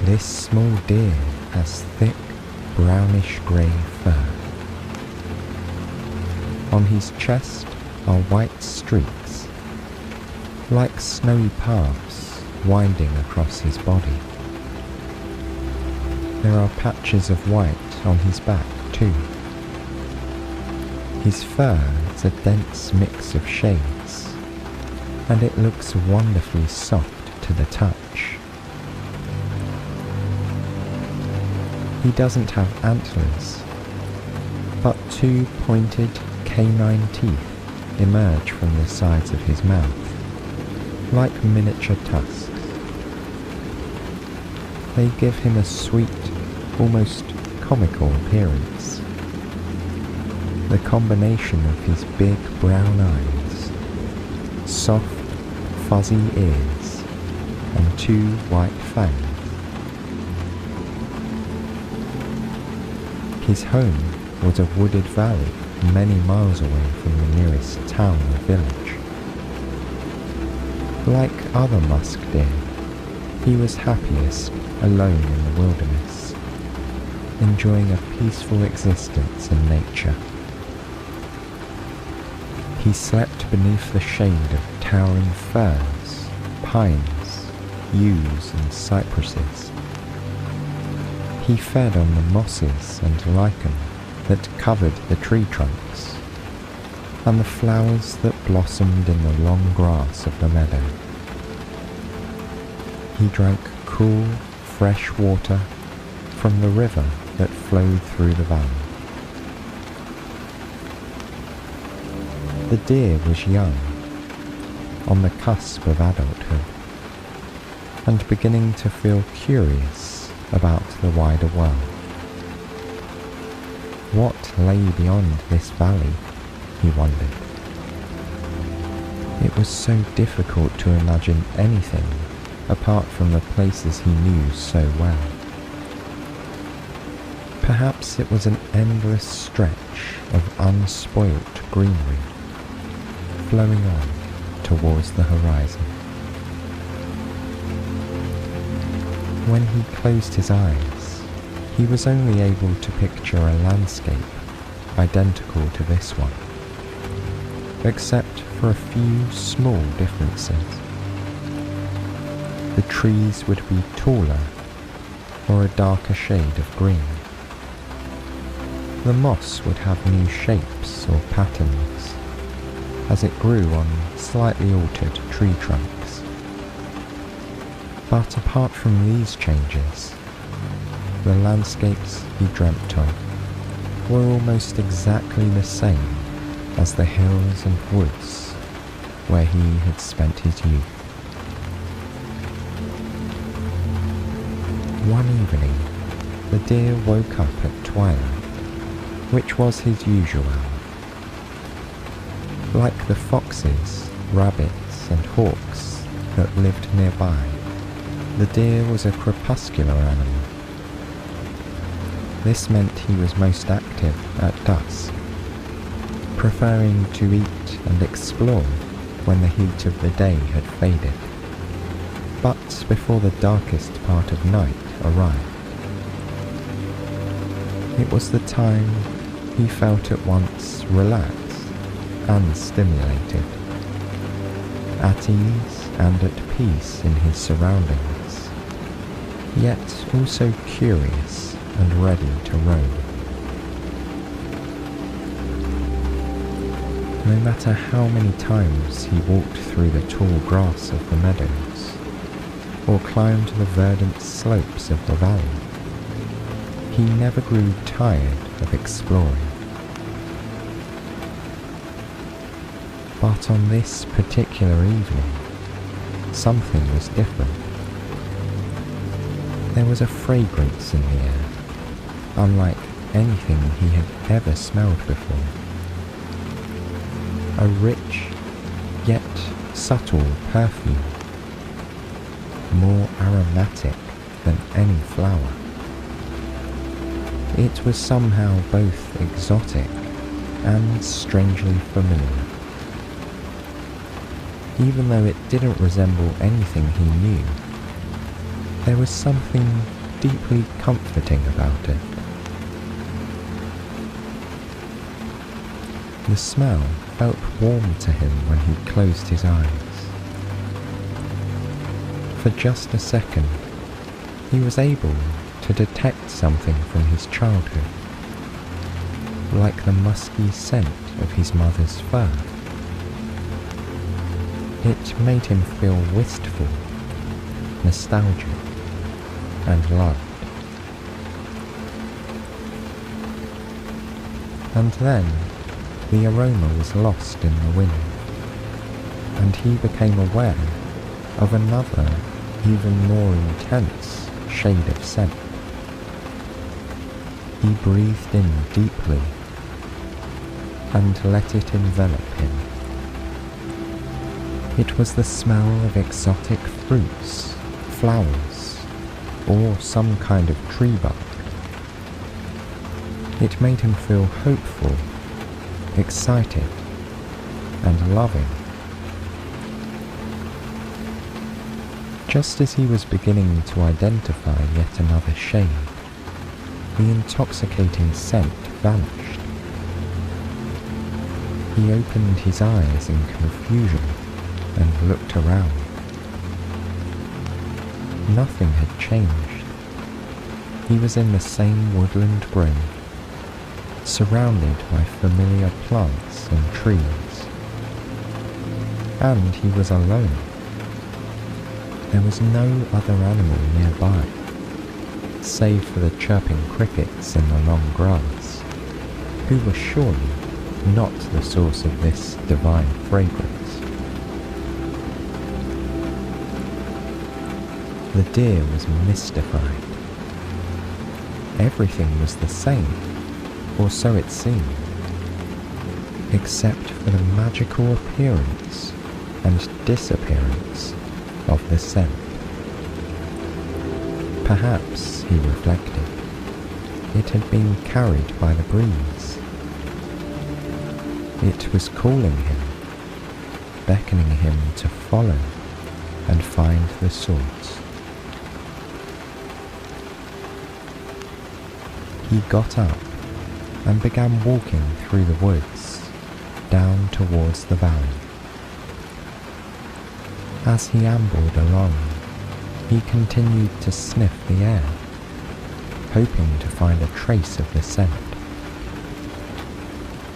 This small deer has thick, brownish-grey fur. On his chest are white streaks, like snowy paths winding across his body. There are patches of white on his back too. His fur is a dense mix of shades, and it looks wonderfully soft to the touch. He doesn't have antlers, but two pointed canine teeth emerge from the sides of his mouth, like miniature tusks. They give him a sweet, almost comical appearance. The combination of his big brown eyes, soft, fuzzy ears, and two white fangs. His home was a wooded valley many miles away from the nearest town or village. Like other musk deer, he was happiest alone in the wilderness, enjoying a peaceful existence in nature. He slept beneath the shade of towering firs, pines, yews and cypresses. He fed on the mosses and lichen that covered the tree trunks, and the flowers that blossomed in the long grass of the meadow. He drank cool, fresh water from the river that flowed through the valley. The deer was young, on the cusp of adulthood, and beginning to feel curious about the wider world. What lay beyond this valley, he wondered. It was so difficult to imagine anything apart from the places he knew so well. Perhaps it was an endless stretch of unspoilt greenery, flowing on towards the horizon. When he closed his eyes, he was only able to picture a landscape identical to this one, except for a few small differences. The trees would be taller or a darker shade of green. The moss would have new shapes or patterns as it grew on slightly altered tree trunks. But apart from these changes, the landscapes he dreamt of were almost exactly the same as the hills and woods where he had spent his youth. One evening, the deer woke up at twilight, which was his usual hour. Like the foxes, rabbits and hawks that lived nearby, the deer was a crepuscular animal. This meant he was most active at dusk, preferring to eat and explore when the heat of the day had faded, but before the darkest part of night arrived. It was the time he felt at once relaxed and stimulated, at ease and at peace in his surroundings, yet also curious and ready to roam. No matter how many times he walked through the tall grass of the meadows, or climbed the verdant slopes of the valley, he never grew tired of exploring. But on this particular evening, something was different. There was a fragrance in the air, unlike anything he had ever smelled before. A rich, yet subtle perfume, more aromatic than any flower. It was somehow both exotic and strangely familiar. Even though it didn't resemble anything he knew, there was something deeply comforting about it. The smell felt warm to him when he closed his eyes. For just a second, he was able to detect something from his childhood, like the musky scent of his mother's fur. It made him feel wistful, nostalgic, and loved. And then the aroma was lost in the wind, and he became aware of another, even more intense shade of scent. He breathed in deeply and let it envelop him. It was the smell of exotic fruits, flowers, or some kind of tree bark. It made him feel hopeful, excited, and loving. Just as he was beginning to identify yet another shade, the intoxicating scent vanished. He opened his eyes in confusion and looked around. Nothing had changed. He was in the same woodland grove, surrounded by familiar plants and trees. And he was alone. There was no other animal nearby, save for the chirping crickets in the long grass, who were surely not the source of this divine fragrance. The deer was mystified. Everything was the same, or so it seemed, except for the magical appearance and disappearance of the scent. Perhaps, he reflected, it had been carried by the breeze. It was calling him, beckoning him to follow and find the source. He got up and began walking through the woods, down towards the valley. As he ambled along, he continued to sniff the air, hoping to find a trace of the scent.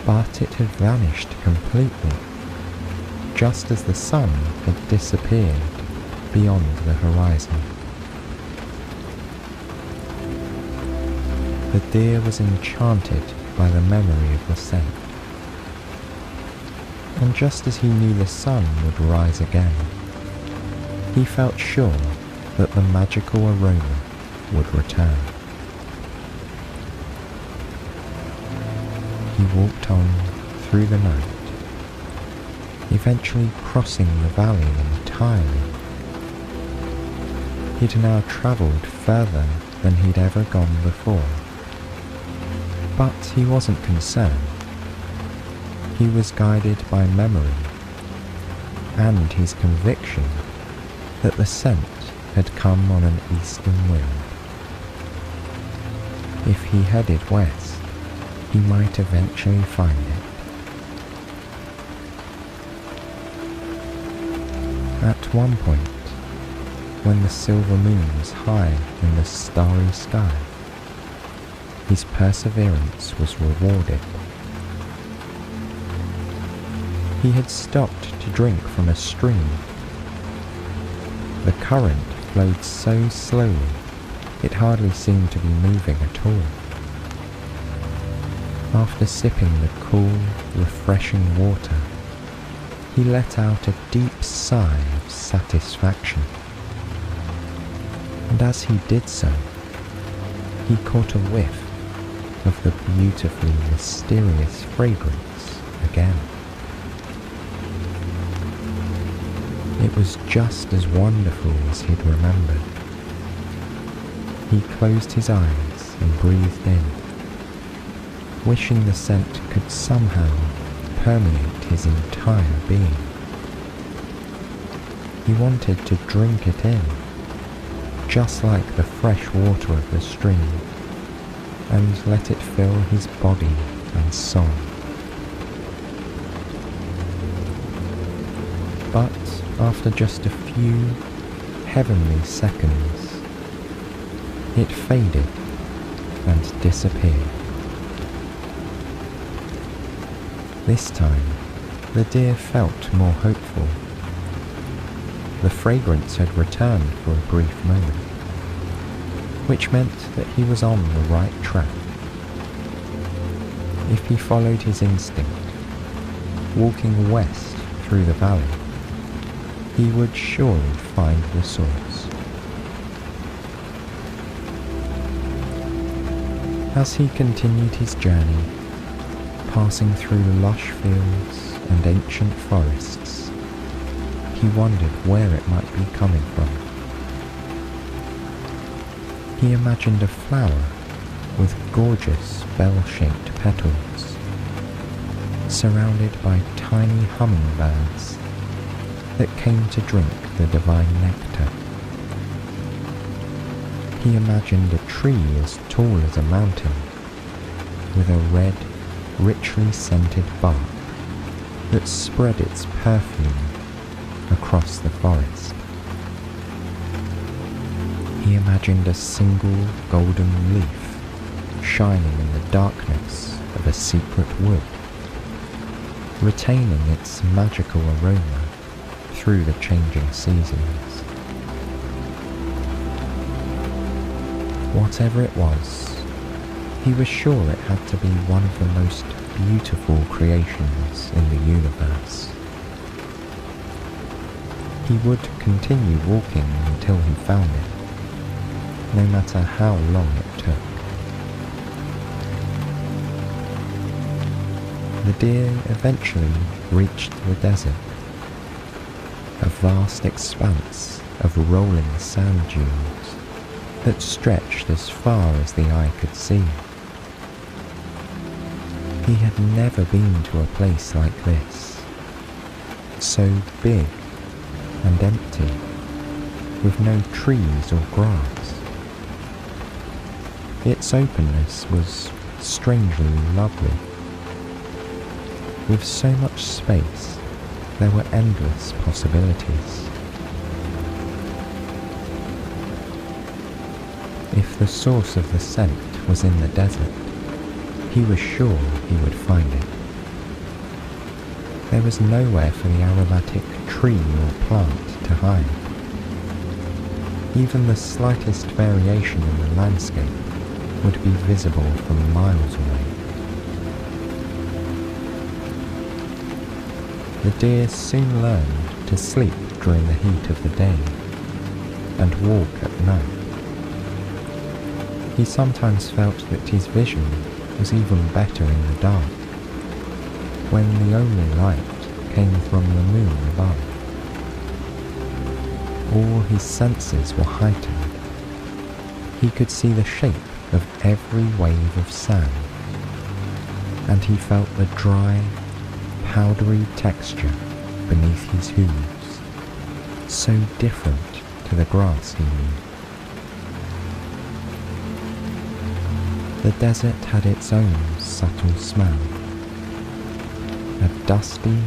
But it had vanished completely, just as the sun had disappeared beyond the horizon. The deer was enchanted by the memory of the scent, and just as he knew the sun would rise again, he felt sure that the magical aroma would return. He walked on through the night, eventually crossing the valley entirely. He'd now travelled further than he'd ever gone before. But he wasn't concerned. He was guided by memory and his conviction that the scent had come on an eastern wind. If he headed west, he might eventually find it. At one point, when the silver moon was high in the starry sky, his perseverance was rewarded. He had stopped to drink from a stream. The current flowed so slowly, it hardly seemed to be moving at all. After sipping the cool, refreshing water, he let out a deep sigh of satisfaction. And as he did so, he caught a whiff of the beautifully mysterious fragrance again. It was just as wonderful as he'd remembered. He closed his eyes and breathed in, wishing the scent could somehow permeate his entire being. He wanted to drink it in, just like the fresh water of the stream, and let it fill his body and soul. But after just a few heavenly seconds, it faded and disappeared. This time, the deer felt more hopeful. The fragrance had returned for a brief moment, which meant that he was on the right track. If he followed his instinct, walking west through the valley, he would surely find the source. As he continued his journey, passing through lush fields and ancient forests, he wondered where it might be coming from. He imagined a flower with gorgeous bell-shaped petals, surrounded by tiny hummingbirds that came to drink the divine nectar. He imagined a tree as tall as a mountain, with a red, richly scented bark that spread its perfume across the forest. He imagined a single golden leaf shining in the darkness of a secret wood, retaining its magical aroma through the changing seasons. Whatever it was, he was sure it had to be one of the most beautiful creations in the universe. He would continue walking until he found it, no matter how long it took. The deer eventually reached the desert, a vast expanse of rolling sand dunes that stretched as far as the eye could see. He had never been to a place like this, so big and empty, with no trees or grass. Its openness was strangely lovely. With so much space, there were endless possibilities. If the source of the scent was in the desert, he was sure he would find it. There was nowhere for the aromatic tree or plant to hide. Even the slightest variation in the landscape would be visible from miles away. The deer soon learned to sleep during the heat of the day and walk at night. He sometimes felt that his vision was even better in the dark, when the only light came from the moon above. All his senses were heightened. He could see the shape of every wave of sand, and he felt the dry, powdery texture beneath his hooves, so different to the grass he knew. The desert had its own subtle smell, a dusty,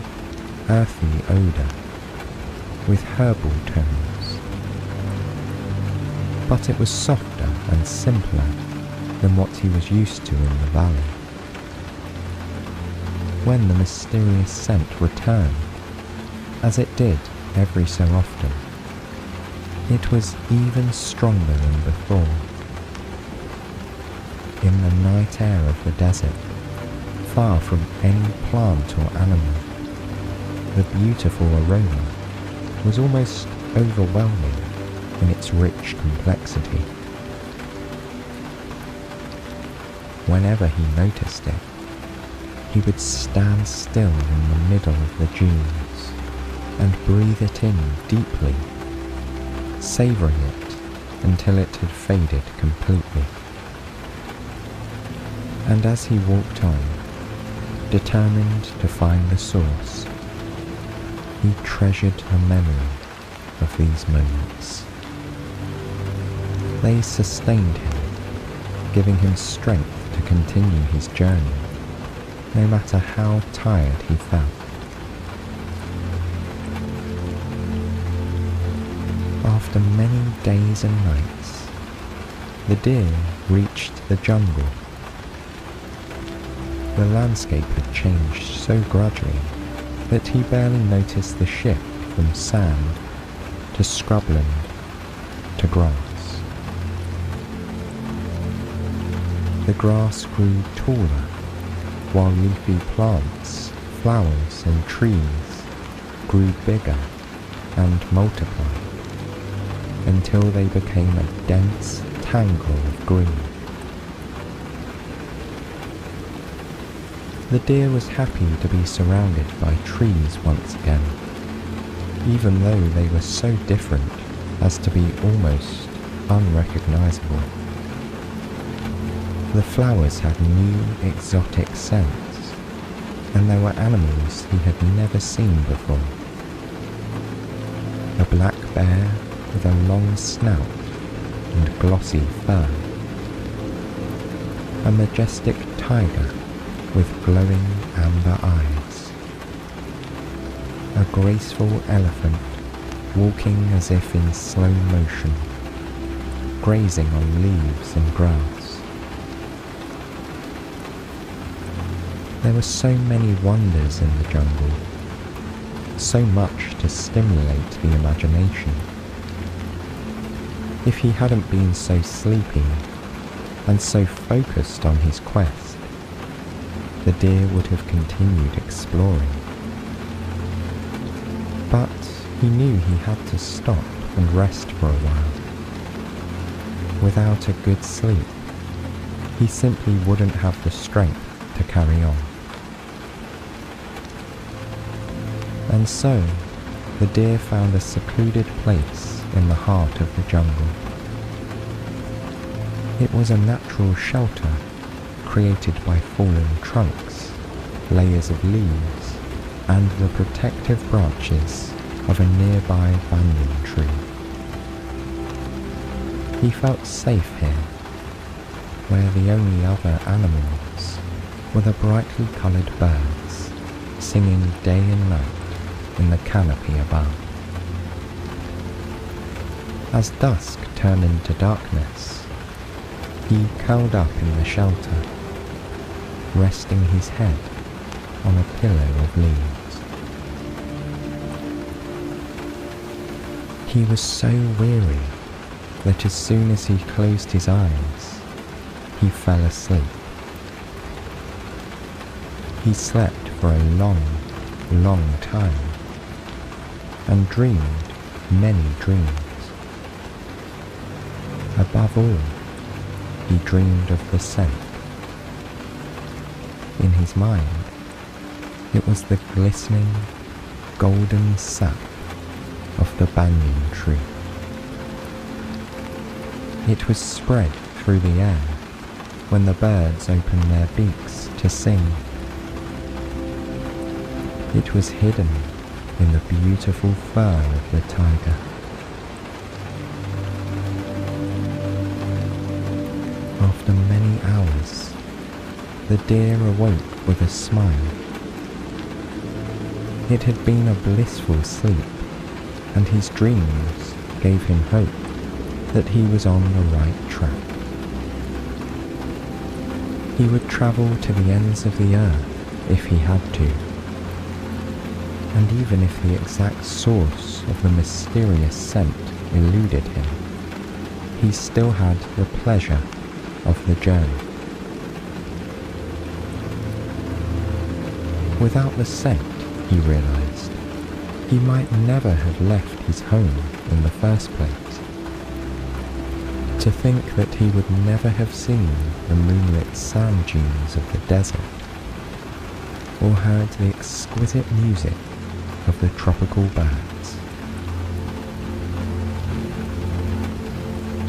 earthy odour with herbal tones, but it was softer and simpler than what he was used to in the valley. When the mysterious scent returned, as it did every so often, it was even stronger than before. In the night air of the desert, far from any plant or animal, the beautiful aroma was almost overwhelming in its rich complexity. Whenever he noticed it, he would stand still in the middle of the dunes and breathe it in deeply, savouring it until it had faded completely. And as he walked on, determined to find the source, he treasured the memory of these moments. They sustained him, giving him strength to continue his journey, no matter how tired he felt. After many days and nights, the deer reached the jungle. The landscape had changed so gradually that he barely noticed the shift from sand to scrubland to grass. The grass grew taller, while leafy plants, flowers and trees grew bigger and multiplied until they became a dense tangle of green. The deer was happy to be surrounded by trees once again, even though they were so different as to be almost unrecognizable. The flowers had new exotic scents, and there were animals he had never seen before. A black bear with a long snout and glossy fur. A majestic tiger with glowing amber eyes. A graceful elephant walking as if in slow motion, grazing on leaves and grass. There were so many wonders in the jungle, so much to stimulate the imagination. If he hadn't been so sleepy and so focused on his quest, the deer would have continued exploring. But he knew he had to stop and rest for a while. Without a good sleep, he simply wouldn't have the strength to carry on. And so, the deer found a secluded place in the heart of the jungle. It was a natural shelter created by fallen trunks, layers of leaves, and the protective branches of a nearby banyan tree. He felt safe here, where the only other animals were the brightly coloured birds singing day and night in the canopy above. As dusk turned into darkness, he curled up in the shelter, resting his head on a pillow of leaves. He was so weary that as soon as he closed his eyes, he fell asleep. He slept for a long, long time and dreamed many dreams. Above all, he dreamed of the scent. In his mind, it was the glistening, golden sap of the banyan tree. It was spread through the air when the birds opened their beaks to sing. It was hidden in the beautiful fur of the tiger. After many hours, the deer awoke with a smile. It had been a blissful sleep, and his dreams gave him hope that he was on the right track. He would travel to the ends of the earth if he had to, and even if the exact source of the mysterious scent eluded him, he still had the pleasure of the journey. Without the scent, he realized, he might never have left his home in the first place. To think that he would never have seen the moonlit sand dunes of the desert, or heard the exquisite music of the tropical birds.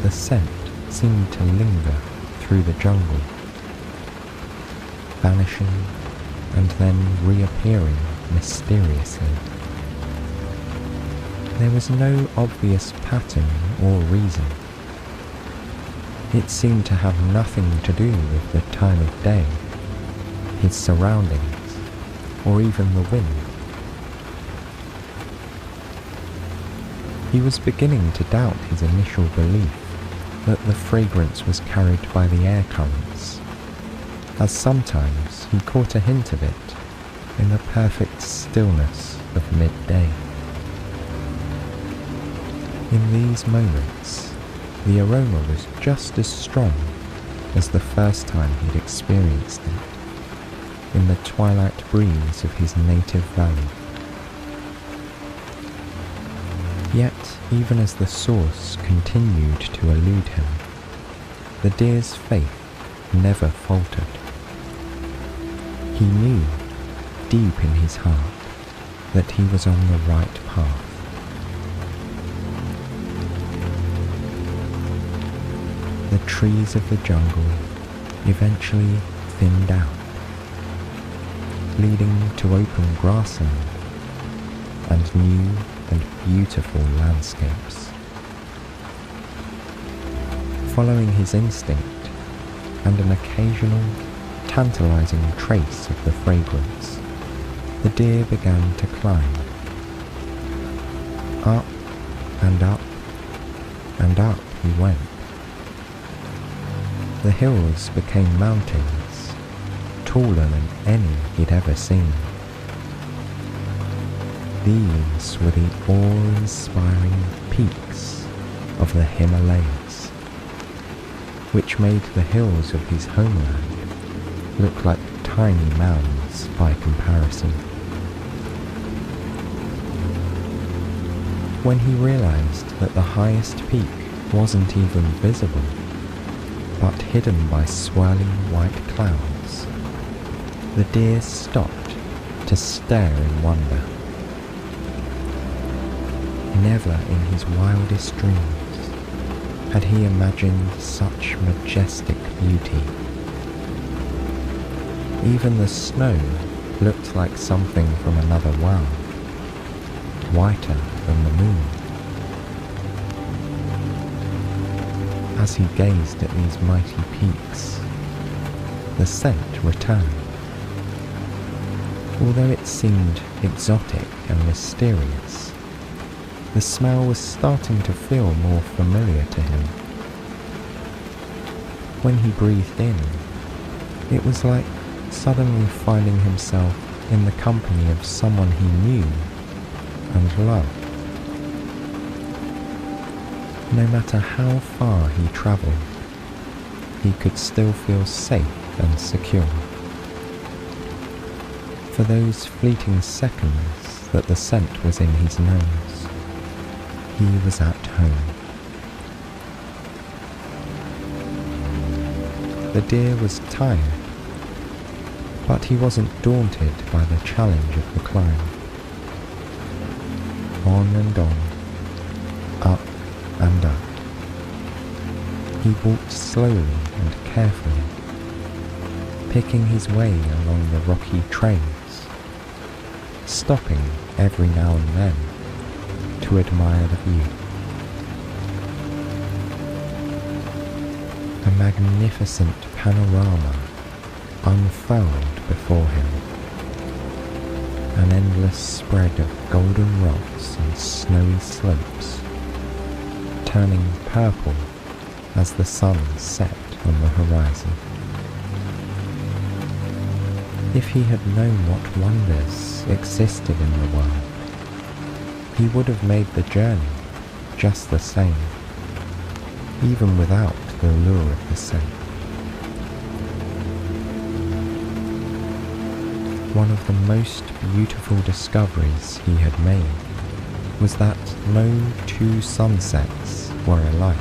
The scent seemed to linger through the jungle, vanishing and then reappearing mysteriously. There was no obvious pattern or reason, It seemed to have nothing to do with the time of day, his surroundings, or even the wind. He was beginning to doubt his initial belief that the fragrance was carried by the air currents, as sometimes he caught a hint of it in the perfect stillness of midday. In these moments, the aroma was just as strong as the first time he'd experienced it, in the twilight breeze of his native valley. Yet, even as the source continued to elude him, the deer's faith never faltered. He knew, deep in his heart, that he was on the right path. The trees of the jungle eventually thinned out, leading to open grassland and new and beautiful landscapes. Following his instinct and an occasional tantalizing trace of the fragrance, the deer began to climb. Up and up and up he went. The hills became mountains, taller than any he'd ever seen. These were the awe-inspiring peaks of the Himalayas, which made the hills of his homeland look like tiny mounds by comparison. When he realized that the highest peak wasn't even visible, but hidden by swirling white clouds, the deer stopped to stare in wonder. Never in his wildest dreams had he imagined such majestic beauty. Even the snow looked like something from another world, whiter than the moon. As he gazed at these mighty peaks, the scent returned. Although it seemed exotic and mysterious, the smell was starting to feel more familiar to him. When he breathed in, it was like suddenly finding himself in the company of someone he knew and loved. No matter how far he travelled, he could still feel safe and secure. For those fleeting seconds that the scent was in his nose, he was at home. The deer was tired, but he wasn't daunted by the challenge of the climb. On and on, up and up. He walked slowly and carefully, picking his way along the rocky trails, stopping every now and then to admire the view. A magnificent panorama unfurled before him, an endless spread of golden rocks and snowy slopes, turning purple as the sun set on the horizon. If he had known what wonders existed in the world, he would have made the journey just the same, even without the lure of the scent. One of the most beautiful discoveries he had made was that no two sunsets were alike.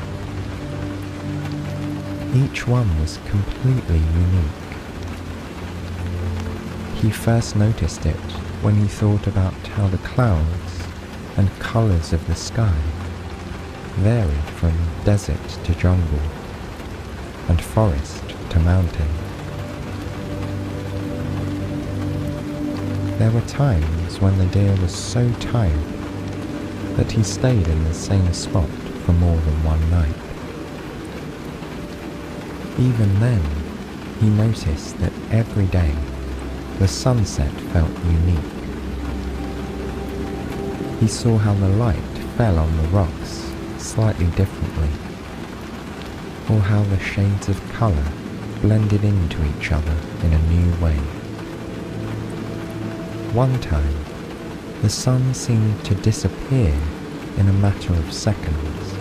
Each one was completely unique. He first noticed it when he thought about how the clouds and colours of the sky varied from desert to jungle and forest to mountain. There were times when the deer was so tired that he stayed in the same spot for more than one night. Even then, he noticed that every day the sunset felt unique. He saw how the light fell on the rocks slightly differently, or how the shades of colour blended into each other in a new way. One time, the sun seemed to disappear in a matter of seconds,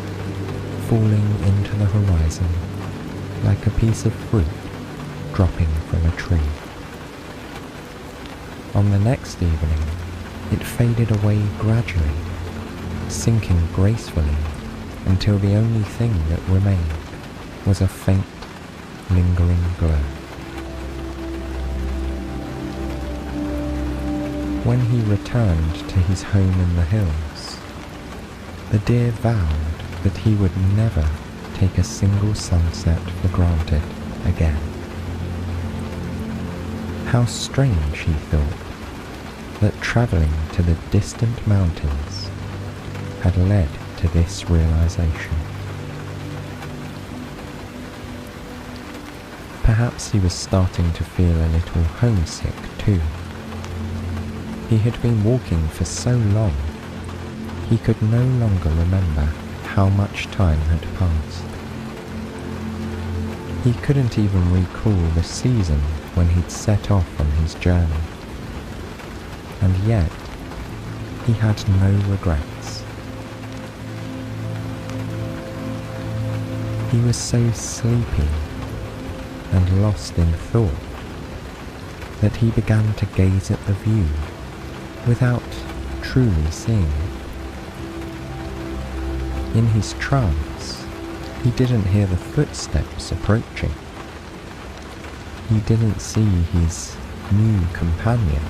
falling into the horizon like a piece of fruit dropping from a tree. On the next evening, it faded away gradually, sinking gracefully until the only thing that remained was a faint, lingering glow. When he returned to his home in the hills, the deer vowed that he would never take a single sunset for granted again. How strange, he thought, that travelling to the distant mountains had led to this realization. Perhaps he was starting to feel a little homesick too. He had been walking for so long, he could no longer remember how much time had passed. He couldn't even recall the season when he'd set off on his journey. And yet, he had no regrets. He was so sleepy and lost in thought that he began to gaze at the view without truly seeing it. In his trance, he didn't hear the footsteps approaching. He didn't see his new companion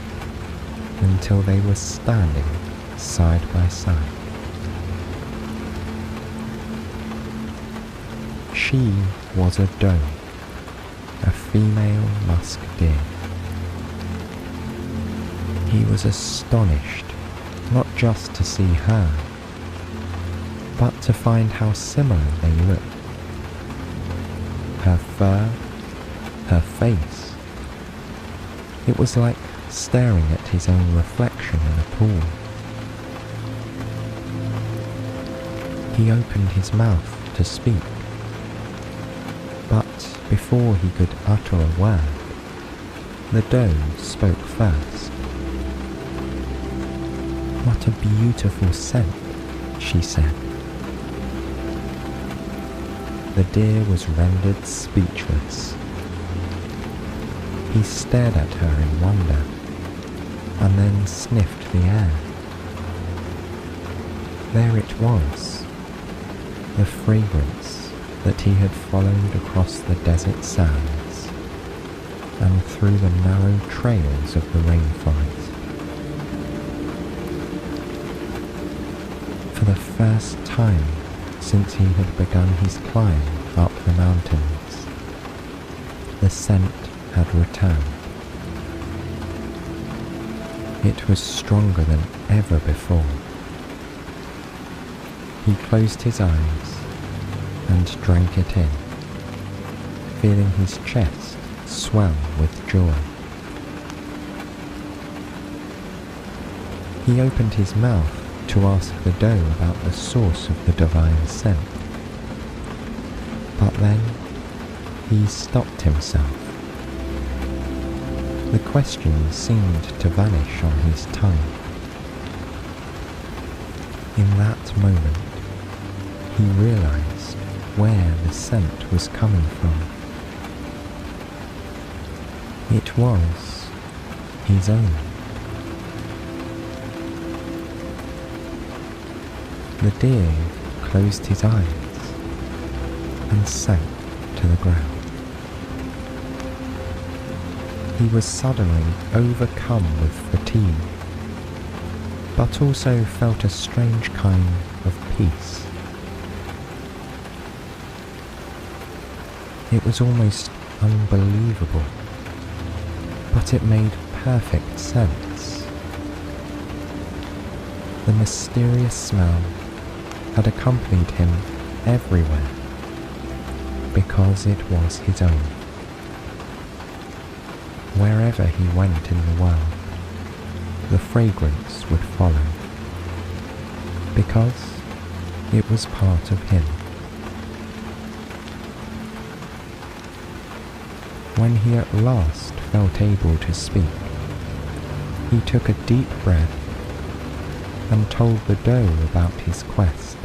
until they were standing side by side. She was a doe, a female musk deer. He was astonished not just to see her, but to find how similar they looked. Her fur, her face. It was like staring at his own reflection in a pool. He opened his mouth to speak, but before he could utter a word, the doe spoke first. "What a beautiful scent," she said. The deer was rendered speechless. He stared at her in wonder, and then sniffed the air. There it was, the fragrance that he had followed across the desert sands and through the narrow trails of the rainforest. For the first time since he had begun his climb up the mountains, the scent had returned. It was stronger than ever before. He closed his eyes and drank it in, feeling his chest swell with joy. He opened his mouth to ask the doe about the source of the divine scent, but then he stopped himself. The question seemed to vanish on his tongue. In that moment, he realized where the scent was coming from. It was his own. The deer closed his eyes and sank to the ground. He was suddenly overcome with fatigue, but also felt a strange kind of peace. It was almost unbelievable, but it made perfect sense. The mysterious smell had accompanied him everywhere, because it was his own. Wherever he went in the world, the fragrance would follow, because it was part of him. When he at last felt able to speak, he took a deep breath and told the doe about his quest.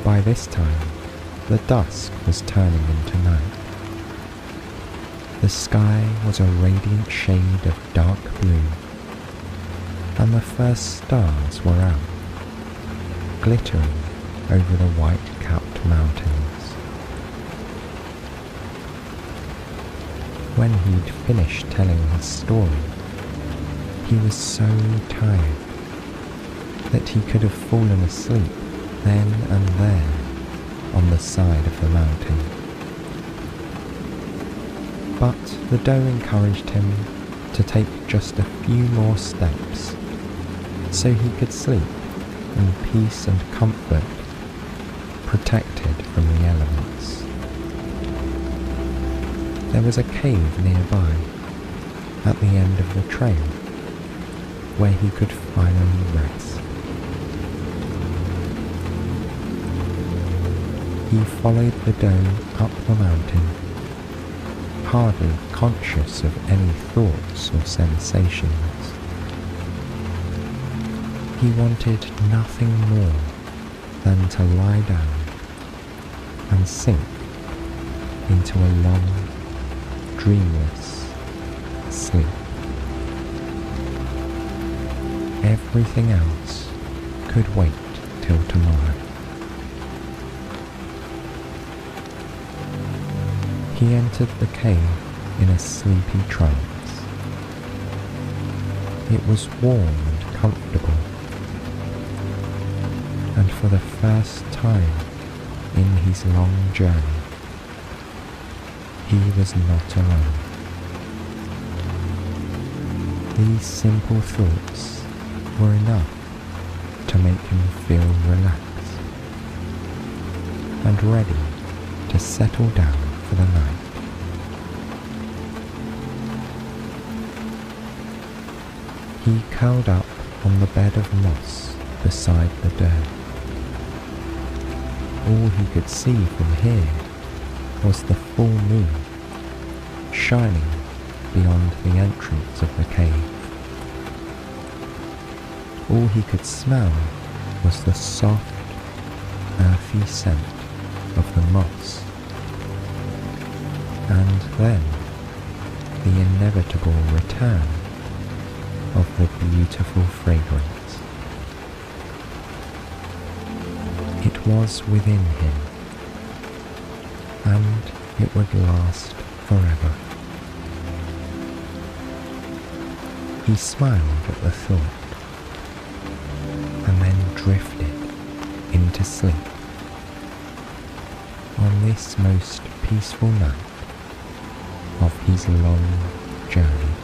By this time, the dusk was turning into night. The sky was a radiant shade of dark blue, and the first stars were out, glittering over the white-capped mountains. When he'd finished telling his story, he was so tired that he could have fallen asleep then and there on the side of the mountain. But the doe encouraged him to take just a few more steps so he could sleep in peace and comfort, protected from the elements. There was a cave nearby, at the end of the trail, where he could finally rest. He followed the doe up the mountain, hardly conscious of any thoughts or sensations. He wanted nothing more than to lie down and sink into a long, dreamless sleep. Everything else could wait till tomorrow. He entered the cave in a sleepy trance. It was warm and comfortable, and for the first time in his long journey, he was not alone. These simple thoughts were enough to make him feel relaxed and ready to settle down for the night. He curled up on the bed of moss beside the doe. All he could see from here was the full moon shining beyond the entrance of the cave. All he could smell was the soft, earthy scent of the moss, and then the inevitable return of the beautiful fragrance. It was within him, and it would last forever. He smiled at the thought, and then drifted into sleep on this most peaceful night of his long journey.